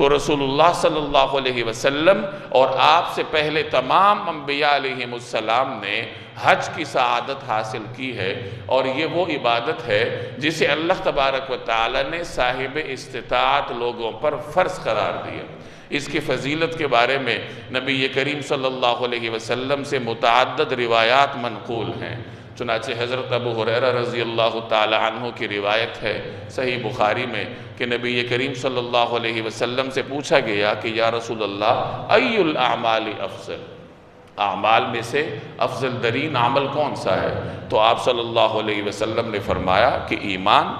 تو رسول اللہ صلی اللہ علیہ وسلم اور آپ سے پہلے تمام انبیاء علیہم السلام نے حج کی سعادت حاصل کی ہے، اور یہ وہ عبادت ہے جسے اللہ تبارک و تعالی نے صاحب استطاعت لوگوں پر فرض قرار دیا۔ اس کی فضیلت کے بارے میں نبی کریم صلی اللہ علیہ وسلم سے متعدد روایات منقول ہیں۔ چنانچہ حضرت ابو ہریرہ رضی اللہ تعالی عنہ کی روایت ہے صحیح بخاری میں کہ نبی کریم صلی اللہ علیہ وسلم سے پوچھا گیا کہ یا رسول اللہ ای الاعمال افضل، اعمال میں سے افضل ترین عمل کون سا ہے؟ تو آپ صلی اللہ علیہ وسلم نے فرمایا کہ ایمان،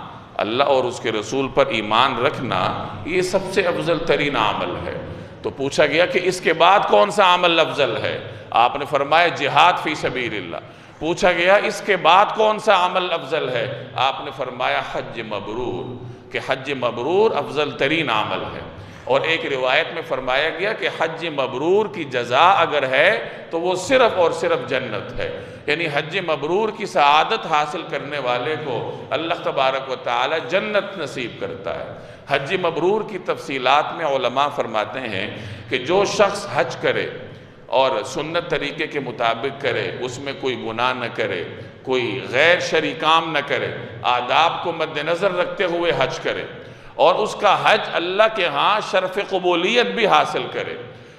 اللہ اور اس کے رسول پر ایمان رکھنا یہ سب سے افضل ترین عمل ہے۔ تو پوچھا گیا کہ اس کے بعد کون سا عمل افضل ہے؟ آپ نے فرمایا جہاد فی سبیل اللہ۔ پوچھا گیا اس کے بعد کون سا عمل افضل ہے؟ آپ نے فرمایا حج مبرور، کہ حج مبرور افضل ترین عمل ہے۔ اور ایک روایت میں فرمایا گیا کہ حج مبرور کی جزا اگر ہے تو وہ صرف اور صرف جنت ہے، یعنی حج مبرور کی سعادت حاصل کرنے والے کو اللہ تبارک و تعالی جنت نصیب کرتا ہے۔ حج مبرور کی تفصیلات میں علماء فرماتے ہیں کہ جو شخص حج کرے اور سنت طریقے کے مطابق کرے، اس میں کوئی گناہ نہ کرے، کوئی غیر شرعی کام نہ کرے، آداب کو مد نظر رکھتے ہوئے حج کرے، اور اس کا حج اللہ کے ہاں شرف قبولیت بھی حاصل کرے،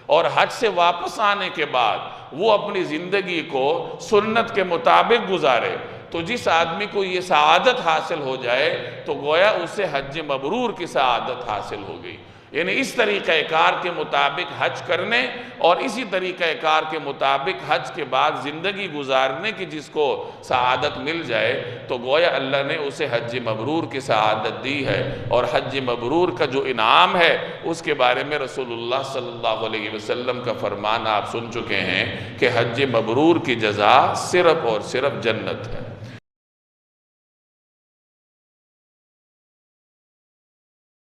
اور حج سے واپس آنے کے بعد وہ اپنی زندگی کو سنت کے مطابق گزارے، تو جس آدمی کو یہ سعادت حاصل ہو جائے تو گویا اسے حج مبرور کی سعادت حاصل ہو گئی۔ یعنی اس طریقہ کار کے مطابق حج کرنے اور اسی طریقہ کار کے مطابق حج کے بعد زندگی گزارنے کی جس کو سعادت مل جائے تو گویا اللہ نے اسے حج مبرور کی سعادت دی ہے۔ اور حج مبرور کا جو انعام ہے اس کے بارے میں رسول اللہ صلی اللہ علیہ وسلم کا فرمان آپ سن چکے ہیں کہ حج مبرور کی جزا صرف اور صرف جنت ہے۔